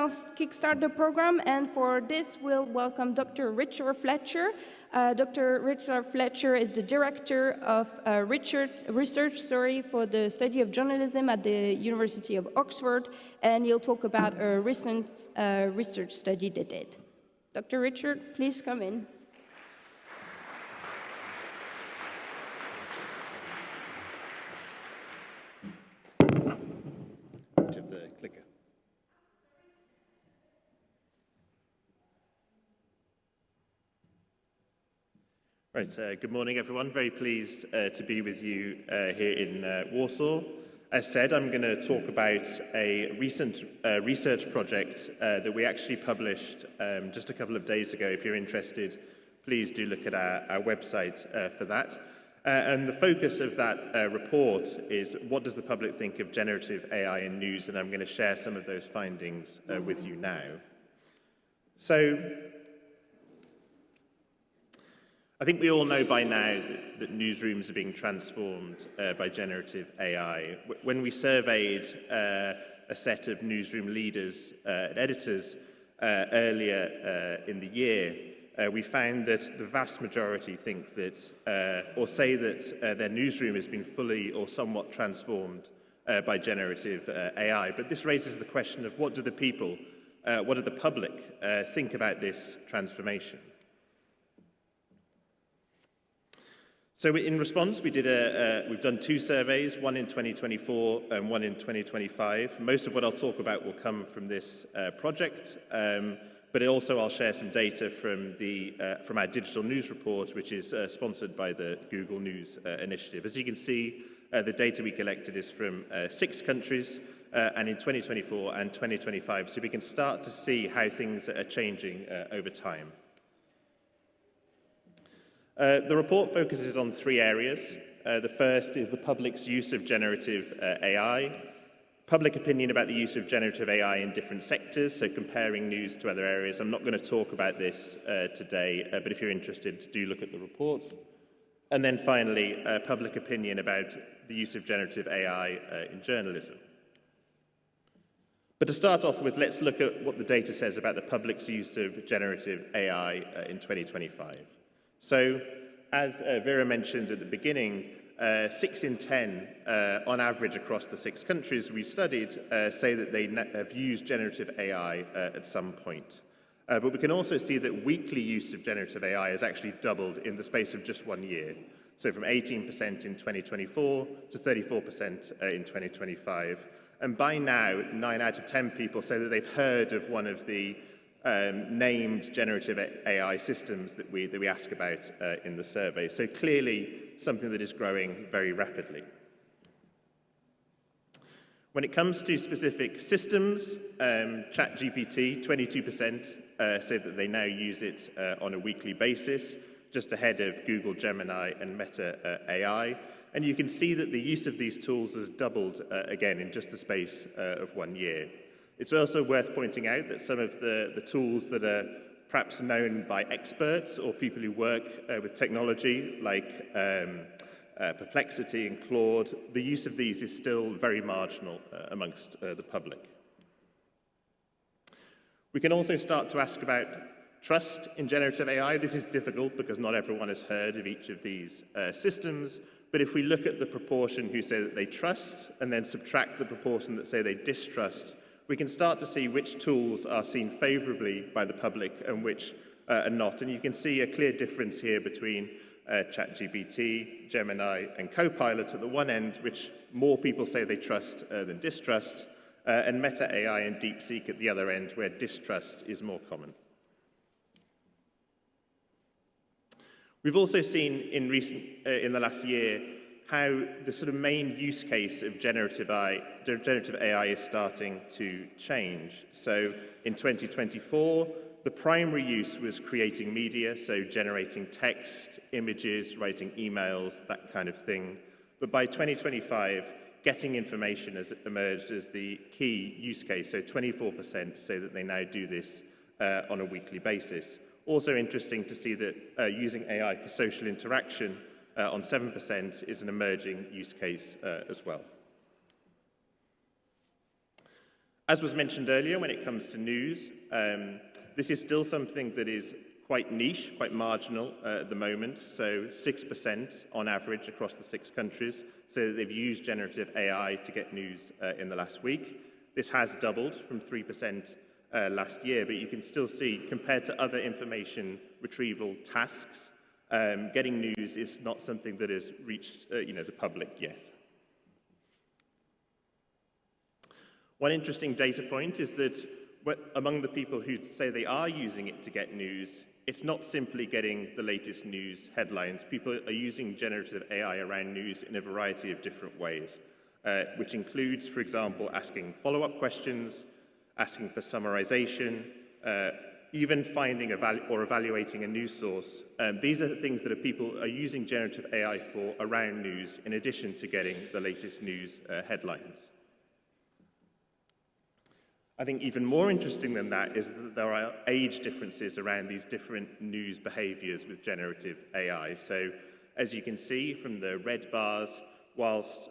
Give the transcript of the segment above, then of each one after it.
now kickstart the program, and for this, we'll welcome Dr. Richard Fletcher. Dr. Richard Fletcher is the director of research for the study of journalism at the University of Oxford, and he'll talk about a recent research study they did. Dr. Richard, please come in. Right, good morning everyone. Very pleased to be with you here in Warsaw. As said, I'm going to talk about a recent research project that we actually published just a couple of days ago. If you're interested, please do look at our website for that. And the focus of that report is what does the public think of generative AI in news, and I'm going to share some of those findings with you now. So, I think we all know by now that newsrooms are being transformed by generative AI. When we surveyed a set of newsroom leaders and editors earlier in the year, we found that the vast majority think that, or say that their newsroom has been fully or somewhat transformed by generative AI. But this raises the question of what do the people, what do the public think about this transformation? So in response, we've done two surveys, one in 2024 and one in 2025. Most of what I'll talk about will come from this project, but also I'll share some data from our digital news report, which is sponsored by the Google News initiative. As you can see, the data we collected is from 6 countries, and in 2024 and 2025, so we can start to see how things are changing over time. The report focuses on 3 areas. The first is the public's use of generative AI, public opinion about the use of generative AI in different sectors, so comparing news to other areas. I'm not going to talk about this today, but if you're interested, do look at the report. And then finally, public opinion about the use of generative AI in journalism. But to start off with, let's look at what the data says about the public's use of generative AI in 2025. So, as Vera mentioned at the beginning, 6 in 10, on average across the 6 countries we studied, say that they have used generative AI at some point. But we can also see that weekly use of generative AI has actually doubled in the space of just 1 year. So from 18% in 2024 to 34% in 2025. And by now, 9 out of 10 people say that they've heard of one of the named generative AI systems that we ask about in the survey. So clearly something that is growing very rapidly. When it comes to specific systems, ChatGPT, 22% say that they now use it on a weekly basis, just ahead of Google Gemini and Meta AI. And you can see that the use of these tools has doubled again in just the space of 1 year. It's also worth pointing out that some of the tools that are perhaps known by experts or people who work with technology, like Perplexity and Claude, the use of these is still very marginal amongst the public. We can also start to ask about trust in generative AI. This is difficult because not everyone has heard of each of these systems, but if we look at the proportion who say that they trust and then subtract the proportion that say they distrust, we can start to see which tools are seen favorably by the public and which are not. And you can see a clear difference here between ChatGPT, Gemini, and Copilot at the one end, which more people say they trust than distrust, and Meta AI and DeepSeek at the other end, where distrust is more common. We've also seen in the last year how the sort of main use case of generative AI is starting to change. So in 2024, the primary use was creating media, so generating text, images, writing emails, that kind of thing. But by 2025, getting information has emerged as the key use case. So 24% say that they now do this on a weekly basis. Also interesting to see that using AI for social interaction on 7% is an emerging use case as well. As was mentioned earlier, when it comes to news, this is still something that is quite niche, quite marginal at the moment. So 6% on average across the 6 countries say that they've used generative AI to get news in the last week. This has doubled from 3% last year, but you can still see, compared to other information retrieval tasks, getting news is not something that has reached the public yet. One interesting data point is that among the people who say they are using it to get news, it's not simply getting the latest news headlines. People are using generative AI around news in a variety of different ways, which includes, for example, asking follow-up questions, asking for summarization, even finding or evaluating a news source. These are the things that people are using generative AI for around news, in addition to getting the latest news headlines. I think even more interesting than that is that there are age differences around these different news behaviors with generative AI. So as you can see from the red bars, whilst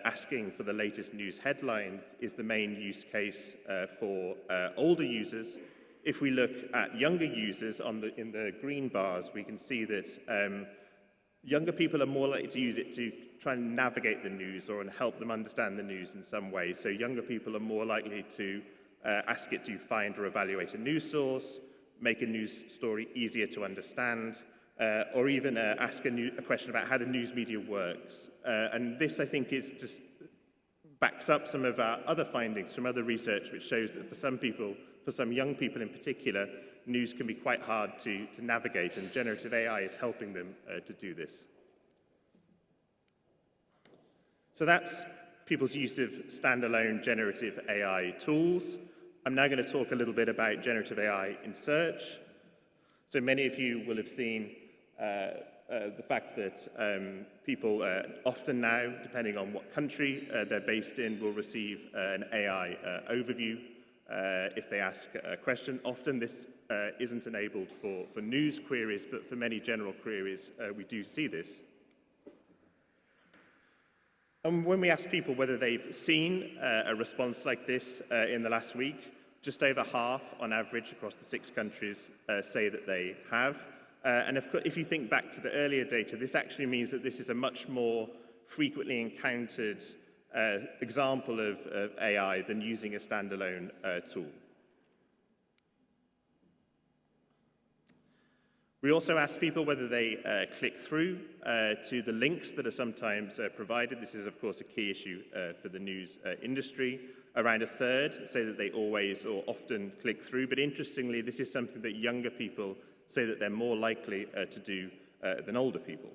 asking for the latest news headlines is the main use case for older users, if we look at younger users in the green bars, we can see that younger people are more likely to use it to try and navigate the news or help them understand the news in some way. So younger people are more likely to ask it to find or evaluate a news source, make a news story easier to understand, or even ask a question about how the news media works. And this, I think, backs up some of our other findings from other research, which shows that for some young people in particular, news can be quite hard to navigate, and generative AI is helping them to do this. So that's people's use of standalone generative AI tools. I'm now going to talk a little bit about generative AI in search. So many of you will have seen the fact that people often now, depending on what country they're based in, will receive an AI overview if they ask a question. Often this isn't enabled for news queries, but for many general queries, we do see this. And when we ask people whether they've seen a response like this in the last week, just over half, on average, across the 6 countries, say that they have. And of course, if you think back to the earlier data, this actually means that this is a much more frequently encountered example of AI than using a standalone tool. We also asked people whether they click through to the links that are sometimes provided. This is, of course, a key issue for the news industry. Around a third say that they always or often click through, but interestingly, this is something that younger people say that they're more likely to do than older people.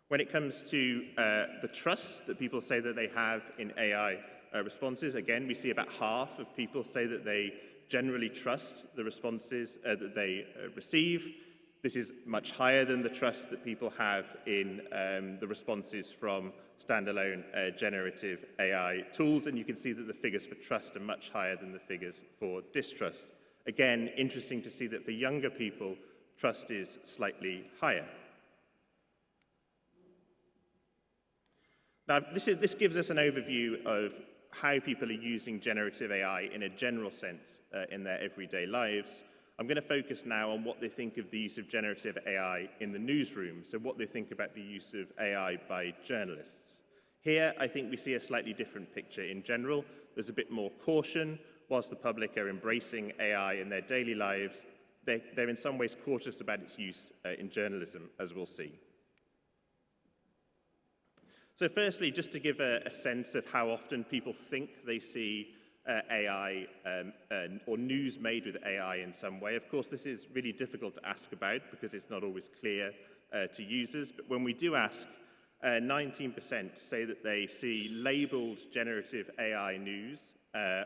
When it comes to the trust that people say that they have in AI responses, again, we see about half of people say that they generally trust the responses that they receive. This is much higher than the trust that people have in the responses from standalone generative AI tools, and you can see that the figures for trust are much higher than the figures for distrust. Again, interesting to see that for younger people, trust is slightly higher. Now, this gives us an overview of how people are using generative AI in a general sense in their everyday lives. I'm going to focus now on what they think of the use of generative AI in the newsroom, so what they think about the use of AI by journalists. Here, I think we see a slightly different picture. In general, there's a bit more caution. Whilst the public are embracing AI in their daily lives, they're in some ways cautious about its use in journalism, as we'll see. So firstly, just to give a sense of how often people think they see AI or news made with AI in some way. Of course, this is really difficult to ask about because it's not always clear to users. But when we do ask, 19% say that they see labeled generative AI news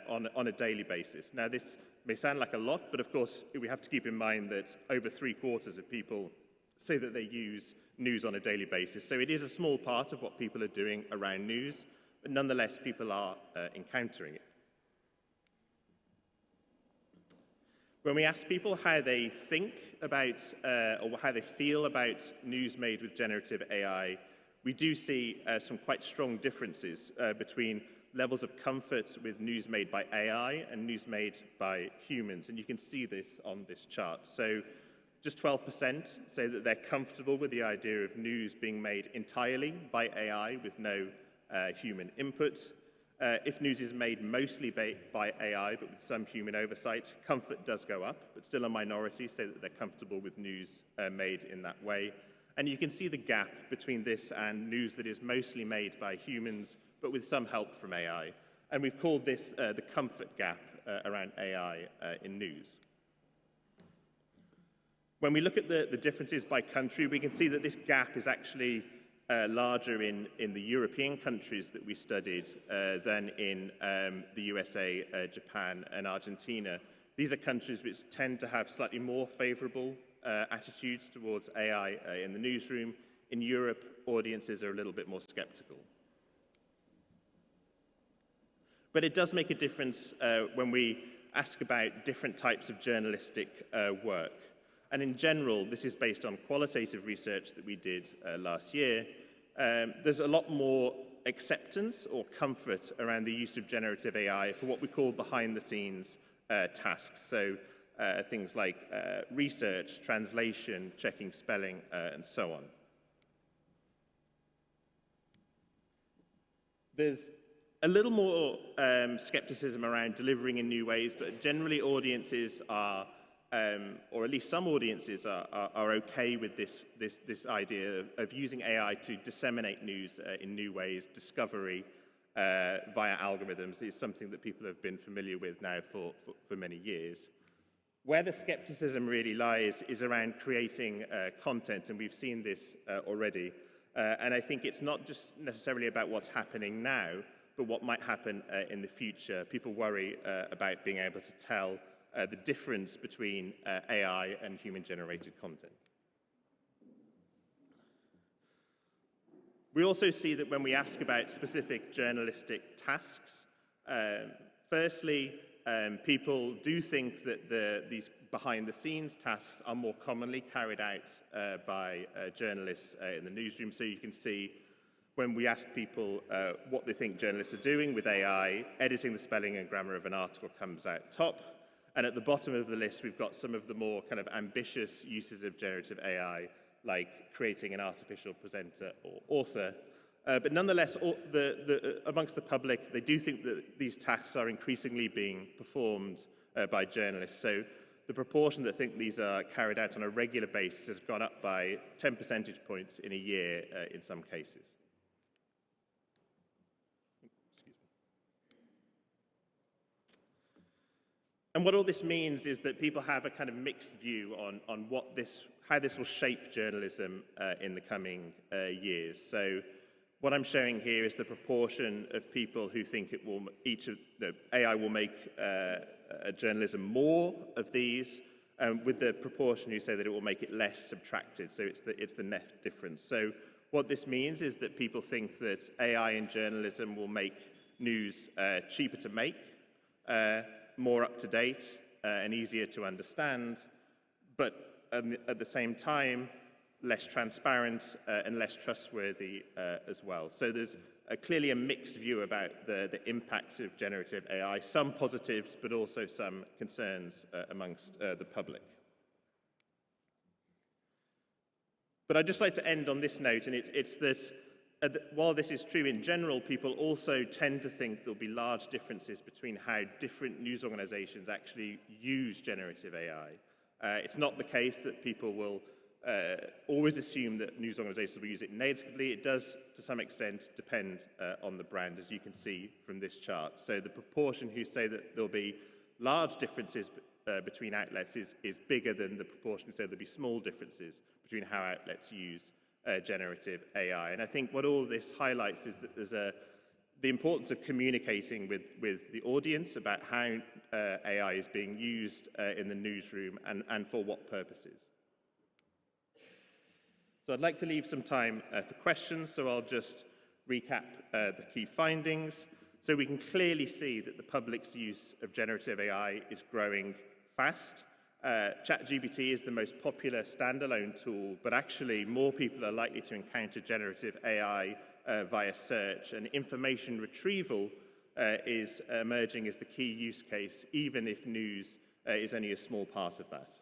on a daily basis. Now, this may sound like a lot, but of course, we have to keep in mind that over 3/4 of people say that they use news on a daily basis. So it is a small part of what people are doing around news, but nonetheless, people are encountering it. When we ask people how they think about or how they feel about news made with generative AI, we do see some quite strong differences between levels of comfort with news made by AI and news made by humans. And you can see this on this chart. So just 12% say that they're comfortable with the idea of news being made entirely by AI with no human input. If news is made mostly by AI, but with some human oversight, comfort does go up, but still a minority say that they're comfortable with news made in that way. And you can see the gap between this and news that is mostly made by humans, but with some help from AI. And we've called this the comfort gap around AI in news. When we look at the differences by country, we can see that this gap is actually larger in the European countries that we studied than in the USA, Japan, and Argentina. These are countries which tend to have slightly more favorable attitudes towards AI in the newsroom. In Europe, audiences are a little bit more skeptical. But it does make a difference when we ask about different types of journalistic work. And in general, this is based on qualitative research that we did last year. There's a lot more acceptance or comfort around the use of generative AI for what we call behind-the-scenes tasks. So things like research, translation, checking spelling, and so on. There's a little more skepticism around delivering in new ways, but generally audiences are, or at least some audiences are okay with this idea of using AI to disseminate news in new ways. Discovery via algorithms is something that people have been familiar with now for many years. Where the skepticism really lies is around creating content, and we've seen this already. And I think it's not just necessarily about what's happening now, but what might happen in the future. People worry about being able to tell the difference between AI and human-generated content. We also see that when we ask about specific journalistic tasks, firstly, people do think that these behind-the-scenes tasks are more commonly carried out by journalists in the newsroom. So you can see when we ask people what they think journalists are doing with AI, editing the spelling and grammar of an article comes out top. And at the bottom of the list, we've got some of the more kind of ambitious uses of generative AI, like creating an artificial presenter or author. But nonetheless, amongst the public, they do think that these tasks are increasingly being performed by journalists. So the proportion that think these are carried out on a regular basis has gone up by 10 percentage points in a year in some cases. And what all this means is that people have a kind of mixed view on how this will shape journalism in the coming years. So what I'm showing here is the proportion of people who think AI will make journalism more of these, with the proportion who say that it will make it less subtracted. So it's the net difference. So what this means is that people think that AI in journalism will make news cheaper to make, more up-to-date and easier to understand, but at the same time, less transparent and less trustworthy as well. So there's clearly a mixed view about the impacts of generative AI, some positives, but also some concerns amongst the public. But I'd just like to end on this note, and it's that while this is true in general, people also tend to think there'll be large differences between how different news organizations actually use generative AI. It's not the case that people will always assume that news organizations will use it natively. It does, to some extent, depend on the brand, as you can see from this chart. So the proportion who say that there'll be large differences between outlets is bigger than the proportion who say there'll be small differences between how outlets use generative AI. And I think what all this highlights is that there's the importance of communicating with the audience about how AI is being used in the newsroom and for what purposes. So I'd like to leave some time for questions, so I'll just recap the key findings. So we can clearly see that the public's use of generative AI is growing fast. ChatGPT is the most popular standalone tool, but actually more people are likely to encounter generative AI via search, and information retrieval is emerging as the key use case, even if news is only a small part of that.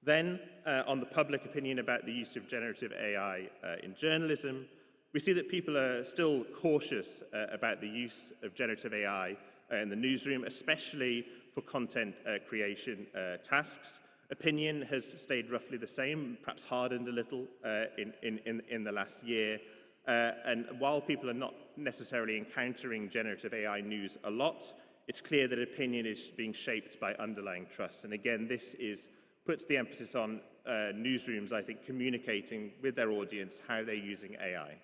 Then, on the public opinion about the use of generative AI in journalism, we see that people are still cautious about the use of generative AI in the newsroom, especially for content creation tasks. Opinion has stayed roughly the same, perhaps hardened a little in the last year. And while people are not necessarily encountering generative AI news a lot, it's clear that opinion is being shaped by underlying trust. And again, this puts the emphasis on newsrooms, I think, communicating with their audience how they're using AI.